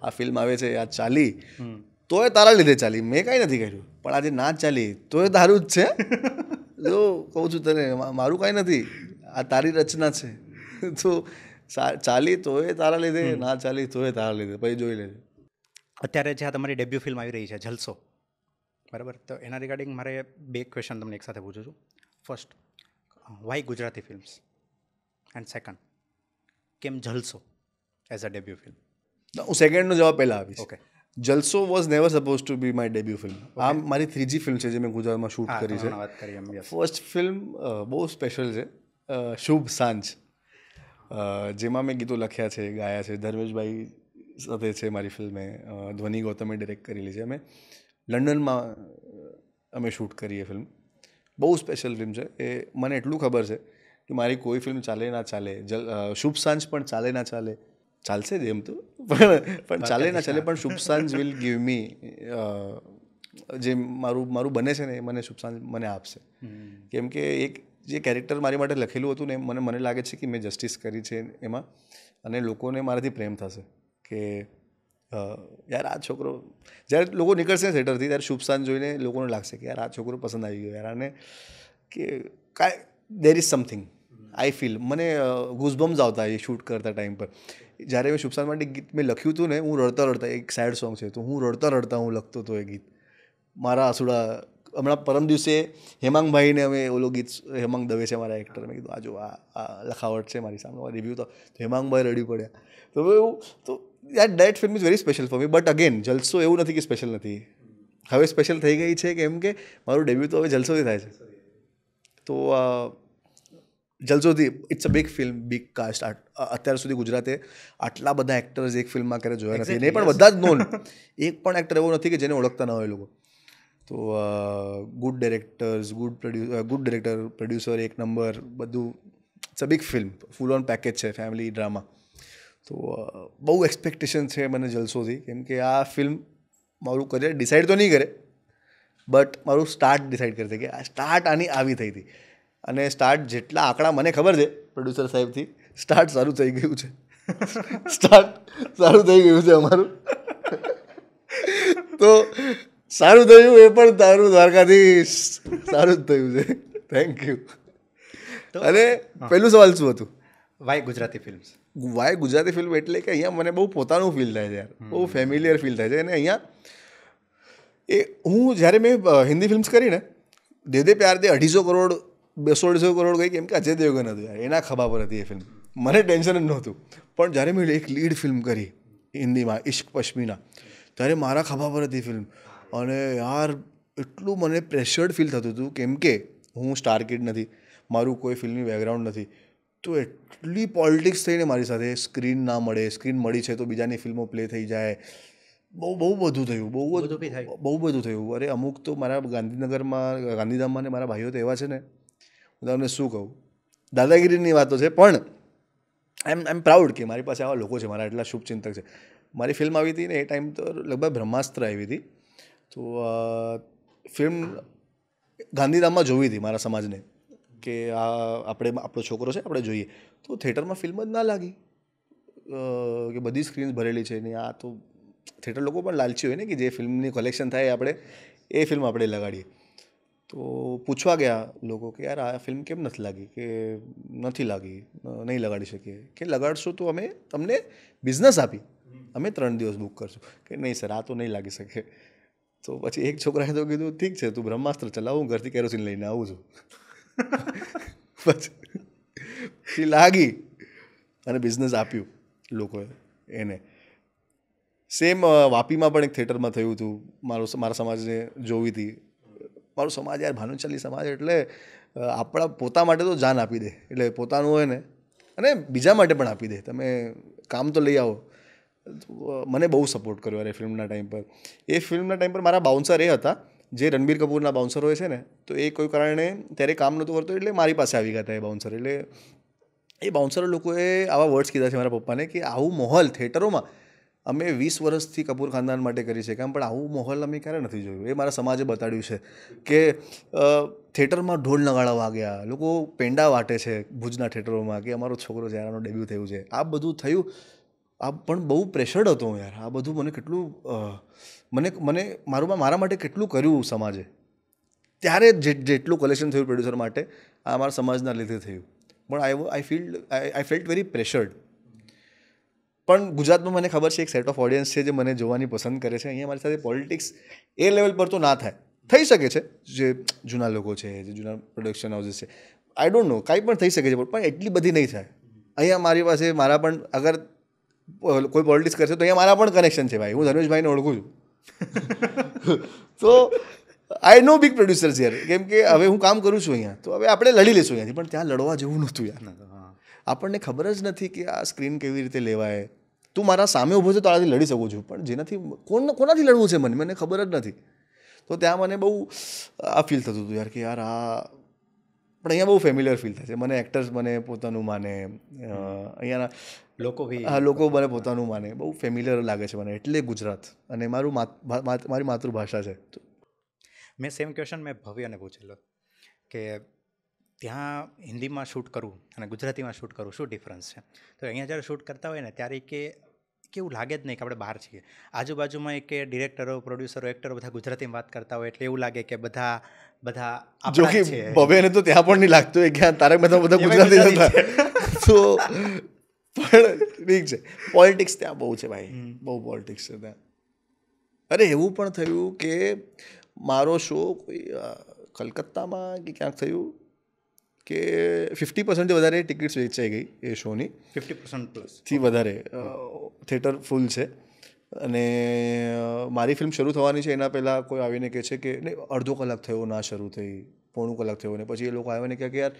Speaker 1: આ ફિલ્મ આવે છે, આ ચાલી તોય તારા લીધે ચાલી, મેં કાંઈ નથી કર્યું. પણ આજે ના ચાલી તોય તારું જ છે. જો કહું છું તને, મારું કાંઈ નથી, આ તારી રચના છે. તો ચાલી તોય તારા લીધે, ના ચાલી તોય તારા લીધે. પછી જોઈ લેજે.
Speaker 2: અત્યારે જે આ તમારી ડેબ્યુ ફિલ્મ આવી રહી છે જલસો, બરાબર, તો એના રિગાર્ડિંગ મારે 2 ક્વેશ્ચન તમને એક સાથે પૂછું છું. First, why Gujarati films? And second, કેમ Jalso as a debut film?
Speaker 1: હું સેકન્ડનો જવાબ પહેલાં આપીશ.
Speaker 2: Okay.
Speaker 1: Jalso was never suppose to be my debut film. આ મારી 3જી ફિલ્મ છે જે મેં ગુજરાતમાં શૂટ કરી છે.
Speaker 2: વાત કરી એમ.
Speaker 1: ફર્સ્ટ ફિલ્મ બહુ સ્પેશિયલ છે, શુભ સાંજ, જેમાં મેં ગીતો લખ્યા છે, ગાયા છે. ધર્મેશભાઈ સાથે છે મારી ફિલ્મે. ધ્વનિ ગૌતમે ડિરેક્ટ કરેલી છે. અમે લંડનમાં અમે શૂટ કરીએ ફિલ્મ. બહુ સ્પેશિયલ ફિલ્મ છે. એ મને એટલું ખબર છે કે મારી કોઈ ફિલ્મ ચાલે ના ચાલે, શુભ સાંજ પણ ચાલે ના ચાલે, ચાલશે જ એમ તો, પણ ચાલે ના ચાલે, પણ શુભ સાંજ વિલ ગીવ મી જે મારું બને છે ને એ મને શુભ સાંજ મને આપશે. કેમ કે એક જે કેરેક્ટર મારી માટે લખેલું હતું ને, મને લાગે છે કે મેં જસ્ટિસ કરી છે એમાં, અને લોકોને મારાથી પ્રેમ થશે કે યાર આ છોકરો, જ્યારે લોકો નીકળશે ને થિયેટરથી ત્યારે શુભ સાંજ જોઈને લોકોને લાગશે કે યાર આ છોકરો પસંદ આવી ગયો યાર, અને કે કાંઈ there is something I feel. મને ગુઝબમ્સ આવતા એ શૂટ કરતા ટાઈમ પર. જ્યારે મેં શુભ સાંજ માટે ગીત મેં લખ્યું હતું ને, હું રડતા એક સેડ સોંગ છે, તો હું રડતા હું લખતો હતો એ ગીત. મારા આંસુડા હમણાં પરમ દિવસે હેમાંગભાઈને અમે ઓલો ગીત, હેમાંગ દવે છે મારા એક્ટર, મેં કીધું આ જો આ લખાવટ છે મારી સામે રિવ્યૂ, તો હેમાંગભાઈ રડી પડ્યા. તો એવું તો that film is very special for me. But again Jalso એવું નથી કે સ્પેશિયલ નથી, હવે સ્પેશિયલ થઈ ગઈ છે, કેમ કે મારું ડેબ્યુ તો હવે જલસોથી થાય છે. તો જલસોથી it's a big film, big cast. અત્યાર સુધી ગુજરાતે આટલા બધા એક્ટર્સ એક ફિલ્મમાં ક્યારે જોયા નથી, ને પણ બધા જ નોન. એક પણ એક્ટર એવો નથી કે જેને ઓળખતા ન હોય લોકો. તો ગુડ ડિરેક્ટર, પ્રોડ્યુસર એક નંબર, બધું. It's a big film, full on package છે, ફેમિલી ડ્રામા. તો બહુ એક્સપેક્ટેશન છે મને જલસોથી, કેમ કે આ ફિલ્મ મારું કરિયર ડિસાઇડ તો નહીં કરે, બટ મારું સ્ટાર્ટ ડિસાઇડ કરશે કે આ સ્ટાર્ટ આની આવી થઈ હતી. અને સ્ટાર્ટ જેટલા આંકડા મને ખબર છે પ્રોડ્યુસર સાહેબથી, સ્ટાર્ટ સારું થઈ ગયું છે. અમારું. તો સારું થયું, એ પણ તારું દ્વારકાધીશ, સારું જ થયું છે. Thank you. અને પહેલું સવાલ શું હતું?
Speaker 2: Why Gujarati films?
Speaker 1: Why Gujarati film એટલે કે અહીંયા મને બહુ પોતાનું ફીલ થાય છે યાર, બહુ ફેમિલિયર ફીલ થાય છે. અને અહીંયા હું જ્યારે મેં હિન્દી ફિલ્મ્સ કરી ને, દે દે પ્યાર દે 250 કરોડ 250 કરોડ ગઈ, કેમ કે અજય દેવગન હતું યાર, એના ખભા પર હતી એ ફિલ્મ, મને ટેન્શન જ નહોતું. પણ જ્યારે મેં એક લીડ ફિલ્મ કરી હિન્દીમાં, ઇશ્ક પશ્મિના, ત્યારે મારા ખભા પર હતી ફિલ્મ. અને યાર એટલું મને પ્રેશર્ડ ફીલ થતું હતું, કેમ કે હું સ્ટાર કિડ નથી, મારું કોઈ ફિલ્મની બેકગ્રાઉન્ડ નથી. તો એટલી પોલિટિક્સ થઈને મારી સાથે, સ્ક્રીન ના મળે, સ્ક્રીન મળી છે તો બીજાની ફિલ્મો પ્લે થઈ જાય, બહુ બધું થયું, બહુ બધું થયું. અરે અમુક તો મારા ગાંધીધામમાં ને મારા ભાઈઓ તો એવા છે ને, હું તમને શું કહું, દાદાગીરીની વાતો છે, પણ આઈ એમ પ્રાઉડ કે મારી પાસે આવા લોકો છે, મારા એટલા શુભચિંતક છે. મારી ફિલ્મ આવી હતી ને એ ટાઈમ તો લગભગ બ્રહ્માસ્ત્ર આવી હતી. તો ફિલ્મ ગાંધીધામમાં જોવી હતી મારા સમાજને, કે આપણો છોકરો છે, આપણે જોઈએ. તો થિયેટરમાં ફિલ્મ જ ના લાગી, કે બધી સ્ક્રીન્સ ભરેલી છે ને આ તો થિયેટર લોકો પણ લાલચી હોય ને કે જે ફિલ્મની કલેક્શન થાય આપણે એ ફિલ્મ આપણે લગાડીએ. તો પૂછવા ગયા લોકો કે યાર આ ફિલ્મ કેમ નથી લાગી, કે નથી લાગી, નહીં લગાડી શકીએ. કે લગાડશો તો અમે તમને બિઝનેસ આપી, અમે 3 દિવસ બુક કરશું. કે નહીં સર, આ તો નહીં લાગી શકે. તો પછી એક છોકરાએ તો કીધું ઠીક છે, તું બ્રહ્માસ્ત્ર ચલાવ, હું ઘરથી કેરોસીન લઈને આવું છું. પછી લાગી અને બિઝનેસ આપ્યું લોકોએ એને. સેમ વાપીમાં પણ એક થિયેટરમાં થયું હતું. મારા સમાજને જોવી હતી. મારો સમાજ યાર, ભાનુશાલી સમાજ એટલે આપણા પોતા માટે તો જાન આપી દે, એટલે પોતાનું હોય ને અને બીજા માટે પણ આપી દે. તમે કામ તો લઈ આવો. મને બહુ સપોર્ટ કર્યો અરે ફિલ્મના ટાઈમ પર. એ ફિલ્મના ટાઈમ પર મારા બાઉન્સર એ હતા જે રણબીર કપૂરના બાઉન્સર હોય છે ને, તો એ કોઈ કારણે ત્યારે કામ નહોતું કરતો, એટલે મારી પાસે આવી ગયા હતા એ બાઉન્સર. એટલે એ બાઉન્સર લોકોએ આવા વર્ડ્સ કીધા છે મારા પપ્પાને કે આવું માહોલ થિયેટરોમાં અમે 20 વર્ષથી કપૂર ખાનદાન માટે કરી છે કામ, પણ આવું માહોલ અમે ક્યારે નથી જોયું. એ મારા સમાજે બતાડ્યું છે કે થિયેટરમાં ઢોલ નગાડા વાગ્યા, લોકો પેંડા વાટે છે ભુજના થિયેટરોમાં કે અમારો છોકરો છે યાર, આનો ડેબ્યુ થયું છે. આ બધું થયું. આ પણ બહુ પ્રેશર્ડ હતો યાર. આ બધું મને કેટલું મારા માટે કેટલું કર્યું સમાજે. ત્યારે જેટલું કલેક્શન થયું પ્રોડ્યુસર માટે, આ અમારા સમાજના લીધે થયું. પણ આઈ ફેલ્ટ વેરી પ્રેશર્ડ. પણ ગુજરાતમાં મને ખબર છે એક સેટ ઓફ ઓડિયન્સ છે જે મને જોવાની પસંદ કરે છે. અહીંયા મારી સાથે પોલિટિક્સ એ લેવલ પર તો ના થાય. થઈ શકે છે, જે જૂના લોકો છે, જે જૂના પ્રોડક્શન હાઉસીસ છે, આઈ ડોન્ટ નો, કાંઈ પણ થઈ શકે છે, પણ એટલી બધી નહીં થાય. અહીંયા મારી પાસે મારા પણ અગર કોઈ પોલિટિક્સ કરશે તો અહીંયા મારા પણ કનેક્શન છે ભાઈ. હું ધનુષભાઈને ઓળખું છું. તો આઈ નો બિગ પ્રોડ્યુસર્સ યાર, કેમ કે હવે હું કામ કરું છું અહીંયા, તો હવે આપણે લડી લઈશું અહીંયાથી. પણ ત્યાં લડવા જેવું નહોતું યાર. આપણને ખબર જ નથી કે આ સ્ક્રીન કેવી રીતે લેવાય. તું મારા સામે ઊભો છે તો આનાથી લડી શકું છું, પણ જેનાથી કોનાથી લડવું છે મને ખબર જ નથી. તો ત્યાં મને બહુ આ ફીલ થતું હતું યાર કે યાર આ, પણ અહીંયા બહુ ફેમિલિયર ફીલ થાય છે મને. એક્ટર્સ મને પોતાનું માને, અહીંયાના લોકો મને પોતાનું માને, બહુ ફેમિલિયર લાગે છે મને. એટલે ગુજરાત અને મારી માતૃભાષા છે.
Speaker 2: મેં સેમ ક્વેશ્ચન મેં ભવ્યને પૂછેલો કે ત્યાં હિન્દીમાં શૂટ કરવું અને ગુજરાતીમાં શૂટ કરવું શું ડિફરન્સ છે. તો અહીંયા જ્યારે શૂટ કરતા હોય ને ત્યારે કેવું લાગે જ નહીં કે આપણે બહાર છીએ. આજુબાજુમાં કે ડિરેક્ટરો, પ્રોડ્યુસરો, એક્ટરો બધા ગુજરાતીમાં વાત કરતા હોય એટલે એવું લાગે કે બધા
Speaker 1: જો કે ભવ્યને તો ત્યાં પણ નહીં લાગતું કે તારે બધા ગુજરાતી હતા. તો પણ ઠીક છે, પોલિટિક્સ ત્યાં બહુ છે ભાઈ, બહુ પોલિટિક્સ છે ત્યાં. અરે એવું પણ થયું કે મારો શો કોઈ કલકત્તામાં કે ક્યાંક થયું કે 50% વધારે ટિકિટ્સ વેચાઈ ગઈ એ શોની. 50%+ વધારે થિયેટર ફૂલ છે. અને મારી ફિલ્મ શરૂ થવાની છે એના પહેલાં કોઈ આવીને કહે છે કે નહીં, અડધો કલાક થયો ના શરૂ થઈ, પોણું કલાક થયો. ને પછી એ લોકો આવીને કહે કે યાર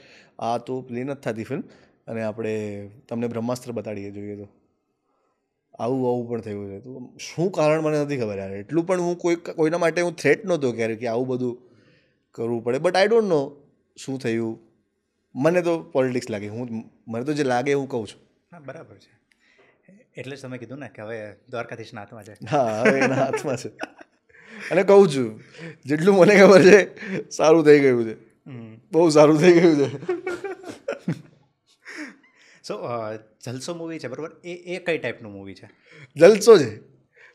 Speaker 1: આ તો પ્લે નથી થતી ફિલ્મ, અને આપણે તમને બ્રહ્માસ્ત્ર બતાડીએ જોઈએ. તો આવું પણ થયું છે. તો શું કારણ મને નથી ખબર યાર. એટલું પણ હું કોઈના માટે હું થ્રેટ નહોતો ક્યારે કે આવું બધું કરવું પડે. બટ આઈ ડોન્ટ નો શું થયું. મને તો પોલિટિક્સ લાગે. મને તો જે લાગે હું કહું છું.
Speaker 2: હા, બરાબર છે. એટલે જ તમે કીધું ને કે હવે દ્વારકાધીશના હાથમાં છે.
Speaker 1: હા, હવે એના હાથમાં છે. અને કહું છું જેટલું મને ખબર છે સારું થઈ ગયું છે, બહુ સારું થઈ ગયું છે.
Speaker 2: સો જલસો મૂવી છે બરાબર, એ કઈ ટાઈપનું મૂવી છે?
Speaker 1: જલસો છે.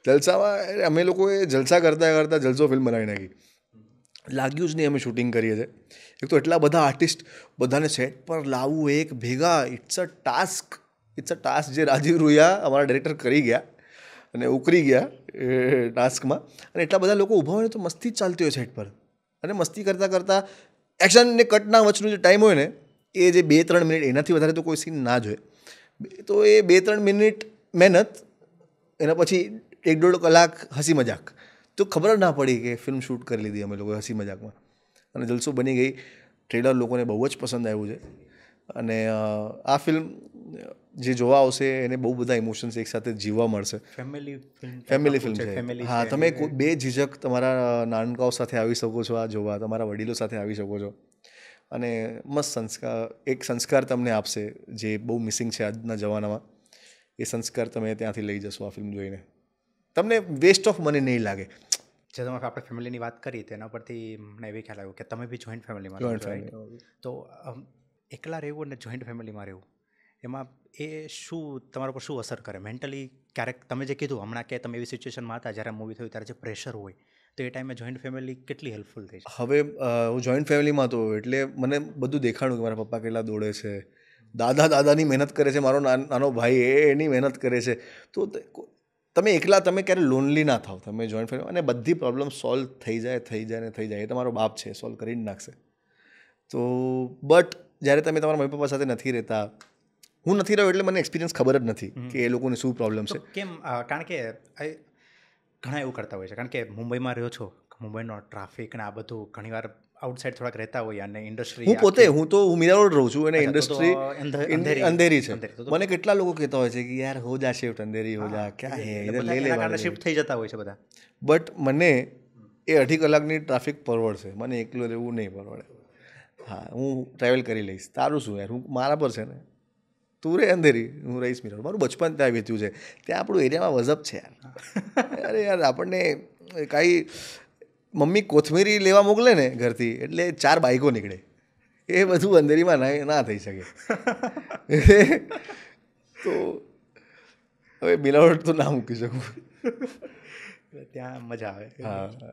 Speaker 1: જલસામાં અમે લોકોએ જલસા કરતાં જલસો ફિલ્મ બનાવી નાખી. લાગ્યું જ નહીં અમે શૂટિંગ કરીએ છીએ. એક તો એટલા બધા આર્ટિસ્ટ, બધાને સેટ પર લાવવું એક ભેગા, ઇટ્સ અ ટાસ્ક. જે રાજીવ રૂયા અમારા ડાયરેક્ટર કરી ગયા અને ઉકરી ગયા એ ટાસ્કમાં. અને એટલા બધા લોકો ઊભા હોય ને તો મસ્તી જ ચાલતી હોય સેટ પર. અને મસ્તી કરતાં એક્શન ને કટના વચનો જે ટાઈમ હોય ને, એ જે 2-3 મિનિટ, એનાથી વધારે તો કોઈ સીન ના જોઈએ. તો એ 2-3 મિનિટ મહેનત, એના પછી 1-1.5 કલાક હસી મજાક. તો ખબર જ ના પડી કે ફિલ્મ શૂટ કરી લીધી અમે લોકોએ હસી મજાકમાં. અને જલસો બની ગઈ. ટ્રેલર લોકોને બહુ જ પસંદ આવ્યું છે. અને આ ફિલ્મ જે જોવા આવશે એને બહુ બધા ઇમોશન્સ એકસાથે જીવવા મળશે. ફેમિલી ફિલ્મ છે. હા, તમે બે ઝીઝક તમારા નાનકાઓ સાથે આવી શકો છો આ જોવા, તમારા વડીલો સાથે આવી શકો છો. અને મસ્ત સંસ્કાર તમને આપશે જે બહુ મિસિંગ છે આજના જમાનામાં. એ સંસ્કાર તમે ત્યાંથી લઈ જશો આ ફિલ્મ જોઈને. તમને વેસ્ટ ઓફ મની નહીં લાગે.
Speaker 2: જે તમે આપણે ફેમિલીની વાત કરી તેના પરથી મને એવી ખ્યાલ આવ્યો કે તમે બી જોઈન્ટ ફેમિલીમાં રહો છો. તો એકલા રહેવું અને જોઈન્ટ ફેમિલીમાં રહેવું એમાં એ શું તમારા પર શું અસર કરે મેન્ટલી? ક્યારેક તમે જે કીધું હમણાં કે તમે એવી સિચ્યુએશનમાં હતા જ્યારે મૂવી થયું ત્યારે જે પ્રેશર હોય, તો એ ટાઈમે જોઈન્ટ ફેમિલી કેટલી હેલ્પફુલ થઈ છે?
Speaker 1: હવે હું જોઈન્ટ ફેમિલીમાં હતો એટલે મને બધું દેખાડું કે મારા પપ્પા કેટલા દોડે છે, દાદાની મહેનત કરે છે, મારો નાનો ભાઈ એની મહેનત કરે છે. તો તમે એકલા તમે ક્યારે લોનલી ના થાવ તમે જોઈન્ટ ફેમિલી, અને બધી પ્રોબ્લેમ સોલ્વ થઈ જાય. એ તમારો બાપ છે, સોલ્વ કરી જ નાખશે. તો બટ જ્યારે તમે તમારા મમ્મી પપ્પા સાથે નથી રહેતા, હું નથી રહ્યો એટલે મને એક્સપિરિયન્સ ખબર જ નથી કે એ લોકોને શું પ્રોબ્લેમ છે.
Speaker 2: કેમ? કારણ કે ઘણા એવું કરતા હોય છે, કારણ કે મુંબઈમાં રહ્યો છો, મુંબઈનો ટ્રાફિક ને આ બધું ઘણીવાર આઉટસાઇડ થોડાક રહેતા હોય અને ઇન્ડસ્ટ્રી
Speaker 1: હું મીરા રોડ રહું છું અને
Speaker 2: અચ્છા, તો
Speaker 1: ઇન્ડસ્ટ્રી અંધેરી છે. મને કેટલા લોકો કહેતા હોય છે કે યાર હો જા શિફ્ટ અંધેરી હો જા, ક્યાં હે ઇધર લે લે,
Speaker 2: શિફ્ટ થઈ જતા હોય છે બધા.
Speaker 1: બટ મને એ 2.5 કલાકની ટ્રાફિક પરવડશે, મને એકલું રહેવું નહીં પરવડે. હા, હું ટ્રાવેલ કરી લઈશ, તારું શું યાર, હું મારા પર છે ને, તું રે અંધેરી, હું રહીશ મીરા રોડ. મારું બચપન ત્યાં વીત્યું છે, ત્યાં આપણું એરિયામાં વઝઅપ છે યાર. અરે યાર, આપણને કાંઈ મમ્મી કોથમીરી લેવા મોકલે ને ઘરથી એટલે 4 બાઈકો નીકળે. એ બધું અંધેરીમાં ના થઈ શકે. તો હવે મિલાવટ તો ના મૂકી શકું.
Speaker 2: ત્યાં મજા આવે.
Speaker 1: હા,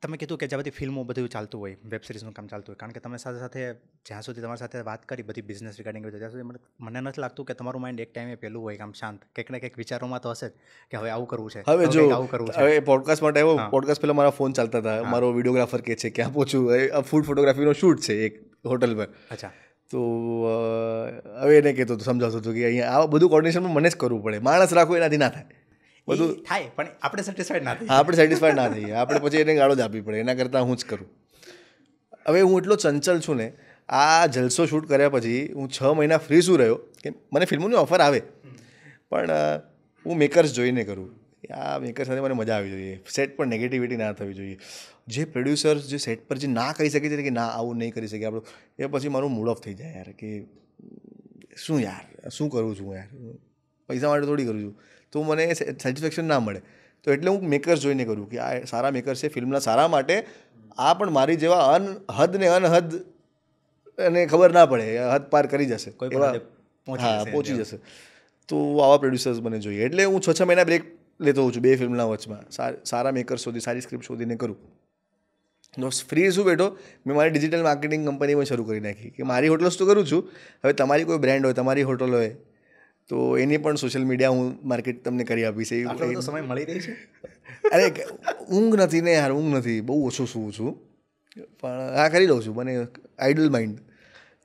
Speaker 2: તમે કીધું કે જ્યાં બધી ફિલ્મો બધું ચાલતું હોય, વેબ સિરીઝનું કામ ચાલતું હોય, કારણ કે તમે સાથે સાથે જ્યાં સુધી તમારી સાથે વાત કરી બધી બિઝનેસ રિગાર્ડિંગ ત્યાં સુધી મને નથી લાગતું કે તમારું માઇન્ડ એક ટાઈમે પેલું હોય આમ શાંત, કંઈક ને કંઈક વિચારોમાં તો હશે જ કે હવે આવું કરવું છે,
Speaker 1: હવે જો
Speaker 2: આવું કરવું છે.
Speaker 1: હવે પોડકાસ્ટ માટે આવ્યો, પોડકાસ્ટ પહેલાં મારા ફોન ચાલતા હતા, મારો વિડીયોગ્રાફર કે છે ક્યાં પહોંચું, ફૂડ ફોટોગ્રાફીનો શૂટ છે એક હોટલ પર.
Speaker 2: અચ્છા.
Speaker 1: તો હવે એને કહેતો હતો, સમજાવતો હતો કે અહીંયા આ બધું કોર્ડિનેશનમાં મને જ કરવું પડે, માણસ રાખો એનાથી ના થાય.
Speaker 2: બધું થાય પણ આપણે સેટિસ્ફાઈડ ના થઈએ.
Speaker 1: આપણે સેટિસ્ફાઈડ ના થઈએ, આપણે પછી એને ગાળો જ આપવી પડે, એના કરતાં હું જ કરું. હવે હું એટલો ચંચલ છું ને, આ જલસો શૂટ કર્યા પછી હું 6 મહિના ફ્રી શું રહ્યો કે મને ફિલ્મોની ઓફર આવે પણ હું મેકર્સ જોઈને કરું. આ મેકર સાથે મને મજા આવી જોઈએ, સેટ પર નેગેટિવિટી ના થવી જોઈએ. જે પ્રોડ્યુસર્સ જે સેટ પર જે ના કહી શકે છે કે ના આવું નહીં કરી શકે આપણું, એ પછી મારું મૂડ ઓફ થઈ જાય યાર કે શું યાર, શું કરું છું યાર, પૈસા માટે થોડી કરું છું, તો મને સેટિસ્ફેક્શન ના મળે. તો એટલે હું મેકર્સ જોઈને કરું કે આ સારા મેકર્સ છે ફિલ્મના સારા માટે, આ પણ મારી જેવા અનહદ ને અનહદ એને ખબર ના પડે, હદ પાર કરી જશે, હા પહોંચી જશે. તો આવા પ્રોડ્યુસર્સ મને જોઈએ. એટલે હું 6 મહિના બ્રેક લેતો હોઉં છું 2 ફિલ્મના વચમાં, સારા મેકર્સ શોધી, સારી સ્ક્રિપ્ટ શોધીને કરું. ફ્રી શું બેઠો, મેં મારી ડિજિટલ માર્કેટિંગ કંપની પણ શરૂ કરી નાખી કે મારી હોટલ્સ તો કરું છું, હવે તમારી કોઈ બ્રાન્ડ હોય, તમારી હોટલ હોય તો એની પણ સોશિયલ મીડિયા હું માર્કેટ તમને કરી આપીશ.
Speaker 2: આટલો સમય મળી રહી છે?
Speaker 1: અરે ઊંઘ નથી ને યાર, ઊંઘ નથી, બહુ ઓછું સૂવું છું, પણ હા કરી લઉં છું, મને આઇડલ માઇન્ડ.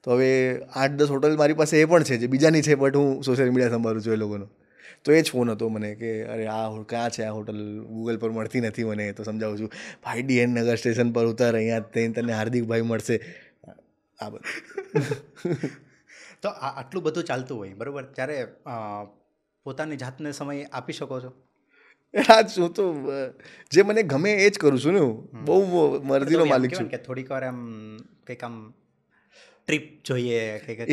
Speaker 1: તો હવે 8-10 હોટલ મારી પાસે એ પણ છે જે બીજાની છે, બટ હું સોશિયલ મીડિયા સંભાળું છું એ લોકોનો. તો એ જ ફોન હતો મને કે અરે આ ક્યાં છે આ હોટલ, ગૂગલ પર મળતી નથી મને. તો સમજાવું છું, ભાઈ DN નગર સ્ટેશન પર ઉતાર, અહીંયા તને હાર્દિકભાઈ મળશે, આ બધું.
Speaker 2: તો આટલું બધું ચાલતું હોય બરાબર, ત્યારે પોતાની જાતને સમય આપી શકો છો?
Speaker 1: હા, હું તો જે મને ગમે એ જ કરું છું ને, હું બહુ મરજીનો માલિક છું.
Speaker 2: કે થોડીક વાર આમ કંઈક આમ ટ્રીપ જોઈએ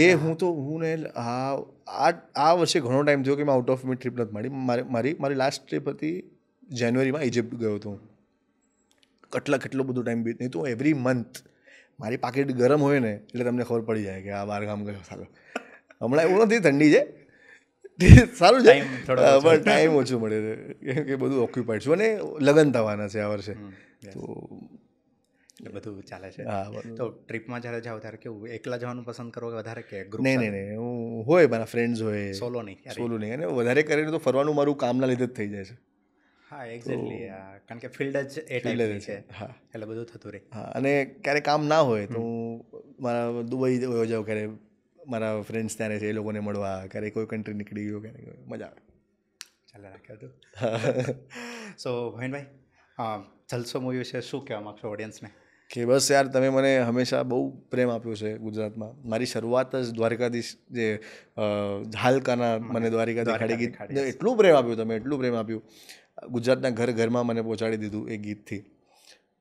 Speaker 1: એ હું ને આ વર્ષે ઘણો ટાઈમ થયો કે મેં આઉટ ઓફ મી ટ્રીપ નથી મારી. મારી લાસ્ટ ટ્રીપ હતી જાન્યુઆરીમાં, ઇજિપ્ત ગયો હતો. કેટલો બધો ટાઈમ બીત નહીં તો એવરી મંથ મારી પાકેટ ગરમ હોય ને એટલે તમને ખબર પડી જાય કે આ બહાર ગામ ગયો સારો. હમણાં એવું નથી, ઠંડી છે, સારું છે, પણ ટાઈમ ઓછું મળે છે કેમ કે બધું ઓક્યુપાઈડ છું અને લગ્ન થવાના છે આ વર્ષે, તો
Speaker 2: બધું ચાલે છે.
Speaker 1: હા.
Speaker 2: તો ટ્રીપમાં જ્યારે જાઓ ત્યારે કેવું, એકલા જવાનું પસંદ કરો વધારે કે ગ્રુપ?
Speaker 1: નહીં, હું હોય મારા ફ્રેન્ડ્સ હોય.
Speaker 2: સોલો નહીં
Speaker 1: અને વધારે કરીને તો ફરવાનું મારું કામના લીધે જ થઈ જાય છે.
Speaker 2: હા, એક્ઝેક્ટલી, કારણ કે ફિલ્ડ જ એ ટાઈપની છે.
Speaker 1: હા,
Speaker 2: એટલે બધું થતું રહે.
Speaker 1: હા, અને ક્યારેક કામ ના હોય તો હું મારા દુબઈ જાઉં, ક્યારે મારા ફ્રેન્ડ્સ ત્યાં રહે છે એ લોકોને મળવા, ક્યારેક કોઈ કન્ટ્રી નીકળી ગયો, ક્યારેક મજા આવે.
Speaker 2: ચાલે રાખ્યો હતું. સો ભવિનભાઈ, જલસો મૂવી વિશે શું કહેવા માગશો ઓડિયન્સને?
Speaker 1: કે બસ યાર, તમે મને હંમેશા બહુ પ્રેમ આપ્યો છે ગુજરાતમાં. મારી શરૂઆત જ દ્વારકાધીશ જે હાલકાના મને દ્વારિકા દેખાડી ગીત, એટલું પ્રેમ આપ્યું તમે, એટલું પ્રેમ આપ્યું. ગુજરાતના ઘરમાં મને પહોંચાડી દીધું એ ગીતથી.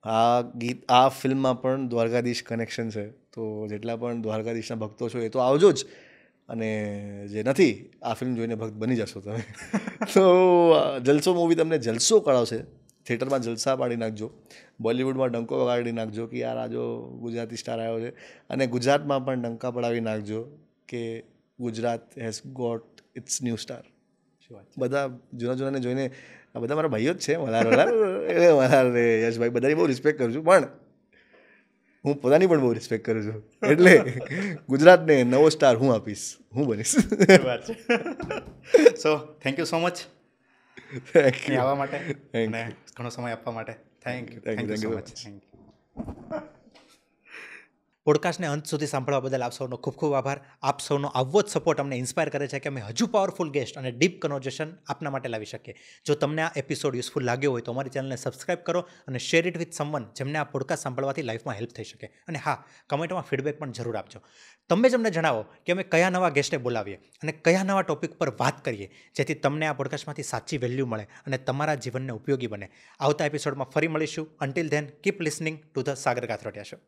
Speaker 1: આ ફિલ્મમાં પણ દ્વારકાધીશ કનેક્શન છે, તો જેટલા પણ દ્વારકાધીશના ભક્તો છો એ તો આવજો જ, અને જે નથી આ ફિલ્મ જોઈને ભક્ત બની જશો તમે. તો જલસો મૂવી તમને જલસો કરાવશે. થિયેટરમાં જલસા પાડી નાખજો, બોલિવૂડમાં ડંકો વગાડી નાખજો કે યાર આ જો ગુજરાતી સ્ટાર આવ્યો છે, અને ગુજરાતમાં પણ ડંકા પડાવી નાખજો કે Gujarat has got its new star.
Speaker 2: શું વાત
Speaker 1: બધા જૂનાને જોઈને આ બધા મારા ભાઈઓ જ છે, મલ્હાર રે યશભાઈ બધાની બહુ રિસ્પેક્ટ કરું છું, પણ હું પોતાની પણ બહુ રિસ્પેક્ટ કરું છું. એટલે ગુજરાતને નવો સ્ટાર હું આપીશ, હું બનીશ.
Speaker 2: વાત છે. So thank you so much
Speaker 1: thank you.
Speaker 2: આવવા માટે
Speaker 1: Thank
Speaker 2: અને ઘણો સમય આપવા માટે. Thank you
Speaker 1: Thank you
Speaker 2: so
Speaker 1: so
Speaker 2: much.
Speaker 1: much.
Speaker 2: Thank you. પોડકાસ્ટને અંત સુધી સાંભળવા બદલ આપ સૌનો ખૂબ ખૂબ આભાર. આપ સૌનો આવવો જ સપોર્ટ અમને ઇન્સ્પાયર કરે છે કે અમે હજુ પાવરફુલ ગેસ્ટ અને ડીપ કન્વર્ઝેશન આપના માટે લાવી શકીએ. જો તમને આ એપિસોડ યુઝફુલ લાગ્યો હોય તો અમારી ચેનલને સબસ્ક્રાઇબ કરો અને શેર ઇટ વિથ સમવન જેમને આ પોડકાસ્ટ સાંભળવાથી લાઈફમાં હેલ્પ થઈ શકે. અને હા, કમેન્ટમાં ફીડબેક પણ જરૂર આપજો. તમે જ અમને જણાવો કે અમે કયા નવા ગેસ્ટને બોલાવીએ અને કયા નવા ટોપિક પર વાત કરીએ જેથી તમને આ પોડકાસ્ટમાંથી સાચી વેલ્યુ મળે અને તમારા જીવનને ઉપયોગી બને. આવતા એપિસોડમાં ફરી મળીશું. Until then keep listening to the Sagar Kathrotiya show.